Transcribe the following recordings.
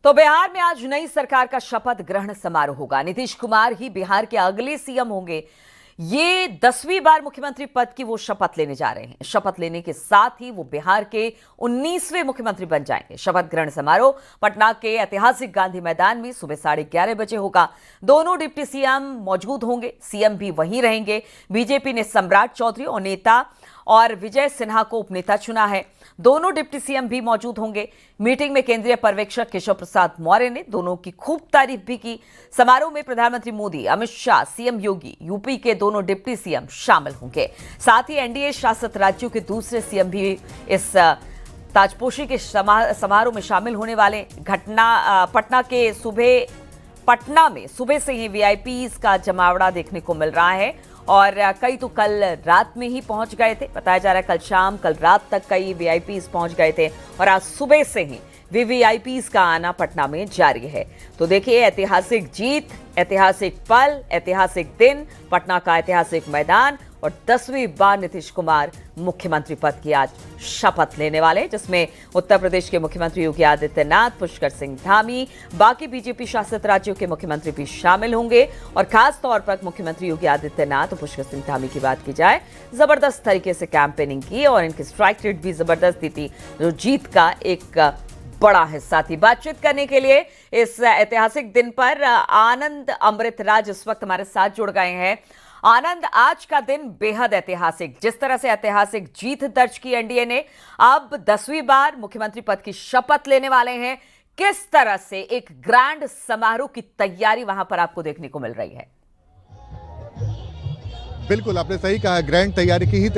तो बिहार में आज नई सरकार का शपथ ग्रहण समारोह होगा। नीतीश कुमार ही बिहार के अगले सीएम होंगे। ये 10वीं बार मुख्यमंत्री पद की वो शपथ लेने जा रहे हैं। शपथ लेने के साथ ही वो बिहार के 19वें मुख्यमंत्री बन जाएंगे। शपथ ग्रहण समारोह पटना के ऐतिहासिक गांधी मैदान में सुबह 11:30 बजे होगा। दोनों डिप्टी सीएम मौजूद होंगे, सीएम भी वहीं रहेंगे। बीजेपी ने सम्राट चौधरी और नेता और विजय सिन्हा को उपनेता चुना है। दोनों डिप्टी सीएम भी मौजूद होंगे। मीटिंग में केंद्रीय पर्यवेक्षक केशव प्रसाद मौर्य ने दोनों की खूब तारीफ भी की। समारोह में प्रधानमंत्री मोदी, अमित शाह, सीएम योगी, यूपी के दोनों डिप्टी सीएम शामिल होंगे। साथ ही एनडीए शासित राज्यों के दूसरे सीएम भी इस ताजपोशी के समारोह में शामिल होने वाले। पटना में सुबह से ही वीआईपीज का जमावड़ा देखने को मिल रहा है और कई तो कल रात में ही पहुंच गए थे। बताया जा रहा है कल रात तक कई वीआईपीज पहुंच गए थे और आज सुबह से ही वीवीआईपीज का आना पटना में जारी है। तो देखिए, ऐतिहासिक जीत, ऐतिहासिक पल, ऐतिहासिक दिन, पटना का ऐतिहासिक मैदान और 10वीं बार नीतीश कुमार मुख्यमंत्री पद की आज शपथ लेने वाले, जिसमें उत्तर प्रदेश के मुख्यमंत्री योगी आदित्यनाथ, पुष्कर सिंह धामी, बाकी बीजेपी शासित राज्यों के मुख्यमंत्री भी शामिल होंगे। और खास तौर पर मुख्यमंत्री योगी आदित्यनाथ और पुष्कर सिंह धामी की बात की जाए, जबरदस्त तरीके से कैंपेनिंग की और इनकी स्ट्राइक रेट भी जबरदस्त थी, जो जीत का एक बड़ा हिस्सा थी। बातचीत करने के लिए इस ऐतिहासिक दिन पर आनंद अमृतराज इस वक्त हमारे साथ जुड़ गए हैं। आनंद, आज का दिन बेहद ऐतिहासिक, जिस तरह से ऐतिहासिक जीत दर्ज की एनडीए ने, अब 10वीं बार मुख्यमंत्री पद की शपथ लेने वाले हैं। किस तरह से एक ग्रैंड समारोह की तैयारी वहां पर आपको देखने को मिल रही है? बिल्कुल, आपने सही कहा, ग्रैंड तैयारी की ही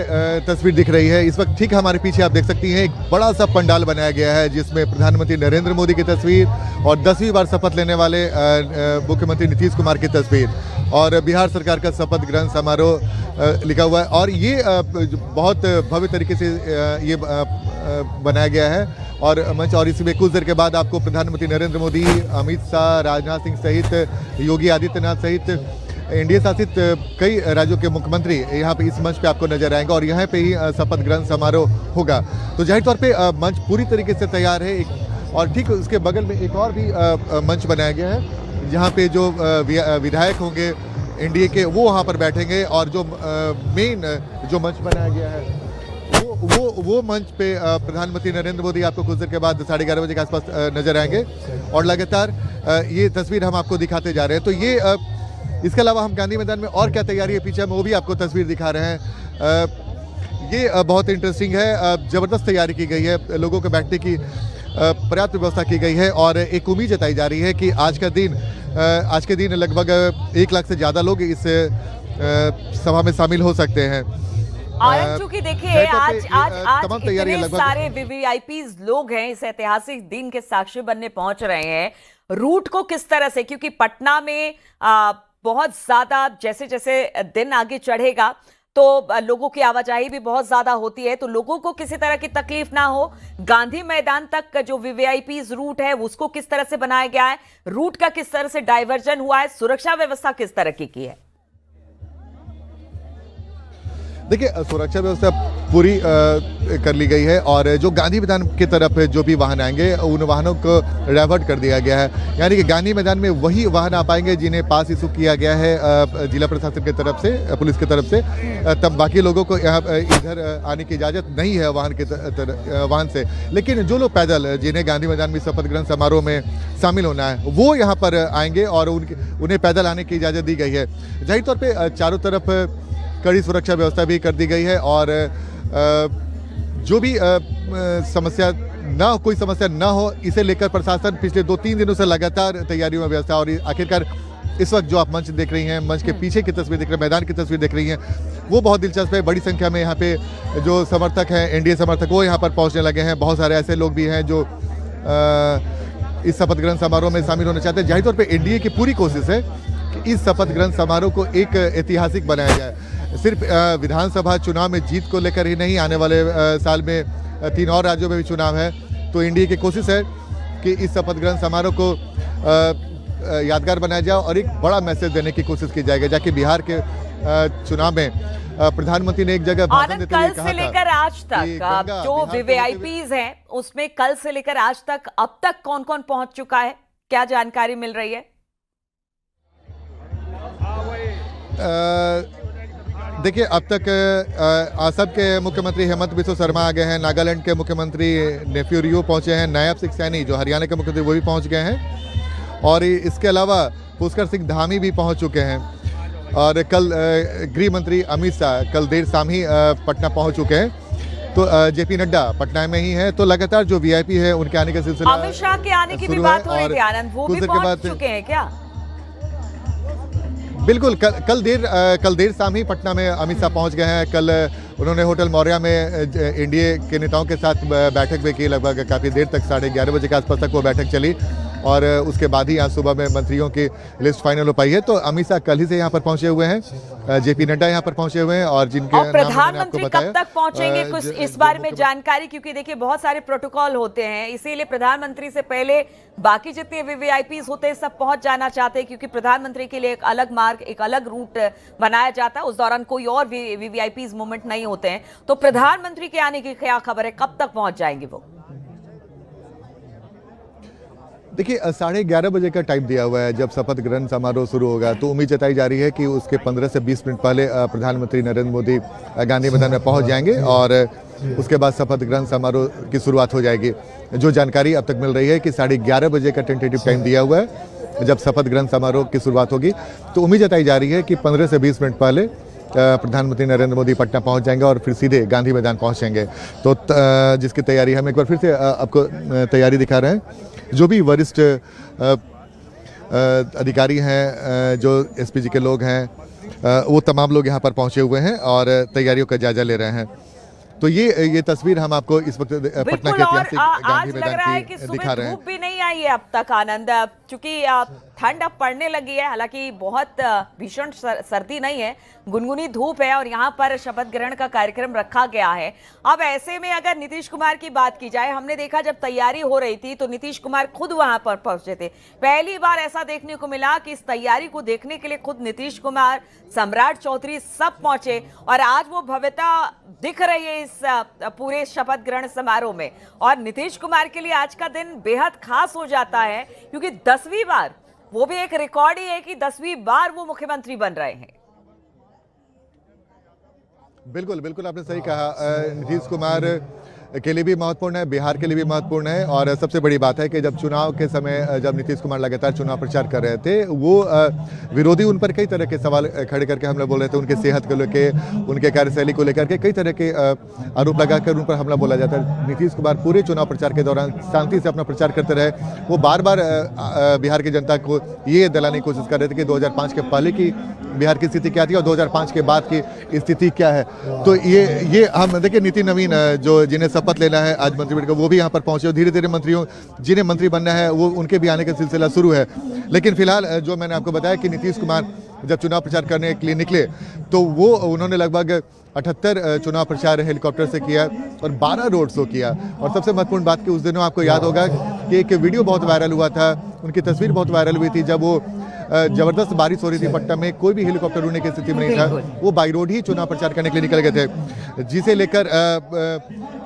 तस्वीर दिख रही है। इस वक्त ठीक हमारे पीछे आप देख सकती हैं, एक बड़ा सा पंडाल बनाया गया है जिसमें प्रधानमंत्री नरेंद्र मोदी की तस्वीर और 10वीं बार शपथ लेने वाले मुख्यमंत्री नीतीश कुमार की तस्वीर और बिहार सरकार का शपथ ग्रहण समारोह लिखा हुआ है। और ये बहुत भव्य तरीके से ये बनाया गया है और मंच, और इसी में कुछ देर के बाद आपको प्रधानमंत्री नरेंद्र मोदी, अमित शाह, राजनाथ सिंह सहित योगी आदित्यनाथ सहित एनडीए शासित कई राज्यों के मुख्यमंत्री यहाँ पे इस मंच पे आपको नजर आएंगे और यहाँ पे ही शपथ ग्रहण समारोह होगा। तो जाहिर तौर पे मंच पूरी तरीके से तैयार है। और ठीक उसके बगल में एक और भी मंच बनाया गया है जहाँ पे जो विधायक होंगे एनडीए के, वो वहाँ पर बैठेंगे और जो मेन जो मंच बनाया गया है वो मंच पे प्रधानमंत्री नरेंद्र मोदी आपको कुछ देर के बाद 11:30 बजे के आसपास नजर आएंगे और लगातार ये तस्वीर हम आपको दिखाते जा रहे हैं। तो ये इसके अलावा हम गांधी मैदान में और क्या तैयारी है पीछे, हम वो भी आपको तस्वीर दिखा रहे हैं। ये बहुत इंटरेस्टिंग है, ज़बरदस्त तैयारी की गई है, लोगों के बैठने की पर्याप्त व्यवस्था की गई है और एक उम्मीद जताई जा रही है कि आज के दिन लगभग 1 लाख से ज़्यादा लोग इस सभा में शामिल हो सकते हैं। चूंकि देखिए, आज इतने सारे वीवीआईपीज लोग हैं, इस ऐतिहासिक दिन के साक्षी बनने पहुंच रहे हैं। रूट को किस तरह से, क्योंकि पटना में बहुत ज्यादा जैसे जैसे दिन आगे चढ़ेगा तो लोगों की आवाजाही भी बहुत ज्यादा होती है, तो लोगों को किसी तरह की तकलीफ ना हो, गांधी मैदान तक का जो वीवीआईपीज रूट है उसको किस तरह से बनाया गया है, रूट का किस तरह से डाइवर्जन हुआ है, सुरक्षा व्यवस्था किस तरह की है? देखिए, सुरक्षा व्यवस्था पूरी कर ली गई है और जो गांधी मैदान की तरफ जो भी वाहन आएंगे उन वाहनों को डाइवर्ट कर दिया गया है। यानी कि गांधी मैदान में वही वाहन आ पाएंगे जिन्हें पास इशू किया गया है जिला प्रशासन की तरफ से, पुलिस की तरफ से। तब बाकी लोगों को यहाँ इधर आने की इजाज़त नहीं है वाहन से। लेकिन जो लोग पैदल, जिन्हें गांधी मैदान में शपथ ग्रहण समारोह में शामिल होना है, वो यहाँ पर आएंगे और उन्हें पैदल आने की इजाज़त दी गई है। जाहिर तौर पर चारों तरफ कड़ी सुरक्षा व्यवस्था भी कर दी गई है और जो भी कोई समस्या ना हो, इसे लेकर प्रशासन पिछले 2-3 दिनों से लगातार तैयारियों में व्यस्त है। और आखिरकार इस वक्त जो आप मंच देख रही हैं, मंच के पीछे की तस्वीर देख रहे हैं, मैदान की तस्वीर देख रही हैं, वो बहुत दिलचस्प है। बड़ी संख्या में यहाँ पे जो समर्थक हैं, एनडीए समर्थक, वो यहाँ पर पहुँचने लगे हैं। बहुत सारे ऐसे लोग भी हैं जो इस शपथ ग्रहण समारोह में शामिल होना चाहते हैं। जाहिर तौर पर एनडीए की पूरी कोशिश है कि इस शपथ ग्रहण समारोह को एक ऐतिहासिक बनाया जाए। सिर्फ विधानसभा चुनाव में जीत को लेकर ही नहीं, आने वाले साल में 3 और राज्यों में भी चुनाव है, तो एनडीए की कोशिश है कि इस शपथ ग्रहण समारोह को यादगार बनाया जाए और एक बड़ा मैसेज देने की कोशिश की जाएगी, जाकि बिहार के चुनाव में प्रधानमंत्री ने एक जगह भाषण आनंद, देते हुए कल कहा से था लेकर आज कि तक गंगा जो बिहार को होते हुए- वीवीआईपीज हैं उसमें कल से लेकर आज तक अब तक कौन कौन पहुंच चुका है, क्या जानकारी मिल रही है? देखिए, अब तक असम के मुख्यमंत्री हेमंत बिस्वा शर्मा आ गए हैं, नागालैंड के मुख्यमंत्री नेफ्यू रियो पहुंचे हैं, नायब सिंह सैनी जो हरियाणा के मुख्यमंत्री वो भी पहुंच गए हैं, और इसके अलावा पुष्कर सिंह धामी भी पहुंच चुके हैं। और कल गृह मंत्री अमित शाह कल देर शाम ही पटना पहुंच चुके हैं। तो जेपी नड्डा पटना में ही है। तो लगातार जो वीआईपी है उनके आने का सिलसिला अमित शाह के आने की भी शुरू बात है हो रही और थी आनंद, वो कुछ भी देर के पहुंच बाद चुके हैं क्या? बिल्कुल, कल देर शाम ही पटना में अमित शाह पहुंच गए हैं। कल उन्होंने होटल मौर्या में एनडीए के नेताओं के साथ बैठक भी की, लगभग काफ़ी देर तक 11:30 बजे के आसपास तक वो बैठक चली, और उसके बाद ही आज सुबह में मंत्रियों की लिस्ट फाइनल हो पाई है। तो अमित शाह कल ही से यहाँ पर पहुंचे हुए हैं, जेपी नड्डा यहाँ पर पहुंचे हुए हैं, और जिनके और प्रधानमंत्री कब तक पहुंचेंगे कुछ इस बारे में जो जानकारी? क्योंकि देखिए बहुत सारे प्रोटोकॉल होते हैं, इसीलिए प्रधानमंत्री से पहले बाकी जितने वीवीआईपीज होते हैं सब पहुंच जाना चाहते हैं, क्योंकि प्रधानमंत्री के लिए एक अलग मार्ग, एक अलग रूट बनाया जाता है, उस दौरान कोई और वीवीआईपीज मूवमेंट नहीं होते हैं। तो प्रधानमंत्री के आने की क्या खबर है, कब तक पहुंच जाएंगे वो? देखिए, 11:30 बजे का टाइम दिया हुआ है जब शपथ ग्रहण समारोह शुरू होगा। तो उम्मीद जताई जा रही है कि उसके 15 से 20 मिनट पहले प्रधानमंत्री नरेंद्र मोदी गांधी मैदान में पहुंच जाएंगे, और उसके बाद शपथ ग्रहण समारोह की शुरुआत हो जाएगी। जो जानकारी अब तक मिल रही है कि 11:30 बजे का टेंटेटिव टाइम दिया हुआ है जब शपथ ग्रहण समारोह की शुरुआत होगी। तो उम्मीद जताई जा रही है कि 15 से 20 मिनट पहले प्रधानमंत्री नरेंद्र मोदी पटना पहुंच जाएंगे और फिर सीधे गांधी मैदान पहुंचेंगे। तो जिसकी तैयारी हम एक बार फिर से आपको तैयारी दिखा रहे हैं। जो भी वरिष्ठ अधिकारी हैं, जो एसपीजी के लोग हैं, वो तमाम लोग यहाँ पर पहुँचे हुए हैं और तैयारियों का जायजा ले रहे हैं। तो ये तस्वीर हम आपको इस वक्त पटना के ऐतिहासिक गांधी मैदान की दिखा रहे हैं। धूप भी नहीं आई है अब तक आनंद, चूंकि ठंड अब पड़ने लगी है, हालांकि बहुत भीषण सर्दी नहीं है, गुनगुनी धूप है, और यहाँ पर शपथ ग्रहण का कार्यक्रम रखा गया है। अब ऐसे में अगर नीतीश कुमार की बात की जाए, हमने देखा जब तैयारी हो रही थी तो नीतीश कुमार खुद वहां पर पहुंचे थे। पहली बार ऐसा देखने को मिला कि इस तैयारी को देखने के लिए खुद नीतीश कुमार, सम्राट चौधरी सब पहुंचे, और आज वो भव्यता दिख रही है इस पूरे शपथ ग्रहण समारोह में। और नीतीश कुमार के लिए आज का दिन बेहद खास हो जाता है, क्योंकि 10वीं बार, वो भी एक रिकॉर्ड ही है कि 10वीं बार वो मुख्यमंत्री बन रहे हैं। बिल्कुल बिल्कुल, आपने सही कहा। नीतीश कुमार के लिए भी महत्वपूर्ण है, बिहार के लिए भी महत्वपूर्ण है, और सबसे बड़ी बात है कि जब चुनाव के समय जब नीतीश कुमार लगातार चुनाव प्रचार कर रहे थे, वो विरोधी उन पर कई तरह के सवाल खड़े करके हमला बोल रहे थे, उनके सेहत को लेकर, उनके कार्यशैली को लेकर के कई तरह के आरोप लगाकर उन पर हमला बोला जाता है। नीतीश कुमार पूरे चुनाव प्रचार के दौरान शांति से अपना प्रचार करते रहे। वो बार बार बिहार की जनता को ये दिलाने की कोशिश कर रहे थे कि 2005 के पहले की बिहार की स्थिति क्या थी और 2005 के बाद की स्थिति क्या है। तो ये हम देखिए, नितिन नवीन जो जिन्हें शपथ लेना है आज मंत्रिमंडल का, वो भी यहाँ पर पहुंचे। धीरे धीरे मंत्रियों जिन्हें मंत्री बनना है वो उनके भी आने का सिलसिला शुरू है। लेकिन फिलहाल जो मैंने आपको बताया कि नीतीश कुमार जब चुनाव प्रचार करने के लिए निकले तो उन्होंने लगभग 78 चुनाव प्रचार हेलीकॉप्टर से किया और 12 रोड शो किया। और सबसे महत्वपूर्ण बात कि उस दिनों आपको याद होगा कि एक वीडियो बहुत वायरल हुआ था, उनकी तस्वीर बहुत वायरल हुई थी, जब वो जबरदस्त बारिश हो रही थी पटना में, कोई भी हेलीकॉप्टर उड़ने की स्थिति में नहीं था, वो बाई रोड ही चुनाव प्रचार करने के लिए निकल गए थे, जिसे लेकर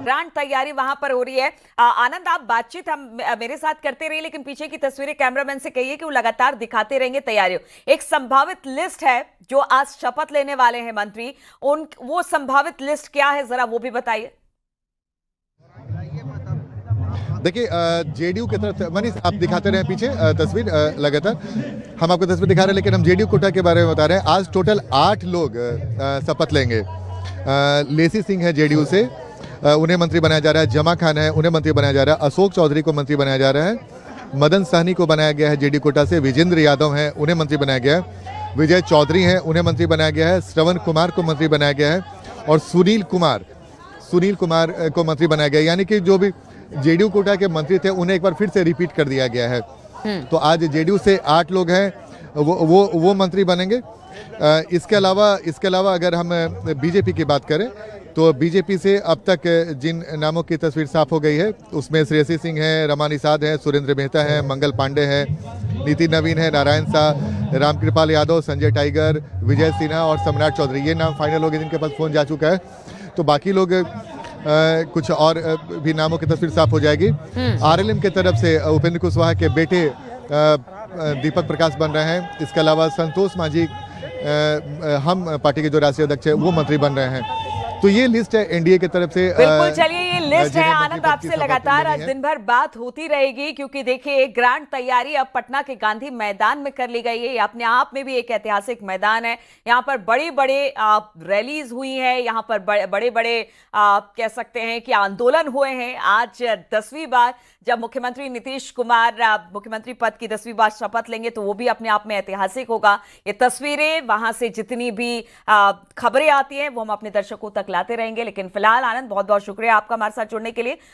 ग्रांड तैयारी वहां पर हो रही है। आनंद, आप बातचीत हम मेरे साथ करते रहिए, लेकिन पीछे की तस्वीरें कैमरामैन से कहिए कि वो लगातार दिखाते रहेंगे तैयारियों। एक संभावित लिस्ट है जो आज शपथ लेने वाले हैं मंत्री, वो संभावित लिस्ट क्या है, जरा वो भी बताइए। देखिए, जेडीयू की तरफ, मनीष आप दिखाते रहे पीछे तस्वीर लगातार, हम आपको तस्वीर दिखा रहे हैं, लेकिन हम जेडीयू कोटा के बारे में बता रहे हैं। आज टोटल 8 लोग शपथ लेंगे। लेसी सिंह है जेडीयू से, उन्हें मंत्री बनाया जा रहा है। जमा खान है, उन्हें मंत्री बनाया जा रहा है। अशोक चौधरी को मंत्री बनाया जा रहा है। मदन सहनी को बनाया गया है जेडीयू कोटा से। विजेंद्र यादव हैं, उन्हें मंत्री बनाया गया है। विजय चौधरी हैं, उन्हें मंत्री बनाया गया है। श्रवण कुमार को मंत्री बनाया गया है, और सुनील कुमार को मंत्री बनाया गया है। यानी कि जो भी जेडीयू कोटा के मंत्री थे उन्हें एक बार फिर से रिपीट कर दिया गया है। तो आज जेडीयू से 8 लोग हैं, वो मंत्री बनेंगे। इसके अलावा अगर हम बीजेपी की बात करें तो बीजेपी से अब तक जिन नामों की तस्वीर साफ हो गई है उसमें श्रेयसी सिंह है, रमा निषाद है, सुरेंद्र मेहता है, मंगल पांडे है, नीति नवीन है, नारायण शाह, रामकृपाल यादव, संजय टाइगर, विजय सिन्हा और सम्राट चौधरी, ये नाम फाइनल हो गए जिनके पास फोन जा चुका है। तो बाकी लोग कुछ और भी नामों की तस्वीर साफ हो जाएगी। आरएलएम की तरफ से उपेंद्र कुशवाहा के बेटे दीपक प्रकाश बन रहे हैं। इसके अलावा संतोष मांझी हम पार्टी के जो राष्ट्रीय अध्यक्ष है वो मंत्री बन रहे हैं। तो ये लिस्ट है एनडीए की तरफ से। बिल्कुल, चलिए ये लिस्ट है। आनंद, आपसे शपथ लगातार लेनी आज है। दिन भर बात होती रहेगी क्योंकि देखिए एक ग्रांड तैयारी अब पटना के गांधी मैदान में कर ली गई है। ये अपने आप में भी एक ऐतिहासिक मैदान है। यहाँ पर बड़े बड़े रैलीज हुई है, यहाँ पर बड़े बड़े कह सकते हैं कि आंदोलन हुए हैं। आज 10वीं बार जब मुख्यमंत्री नीतीश कुमार मुख्यमंत्री पद की 10वीं बार शपथ लेंगे तो वो भी अपने आप में ऐतिहासिक होगा। ये तस्वीरें, वहां से जितनी भी खबरें आती हैं वो हम अपने दर्शकों तक लाते रहेंगे। लेकिन फिलहाल आनंद, बहुत बहुत शुक्रिया आपका हमारे साथ जुड़ने के लिए।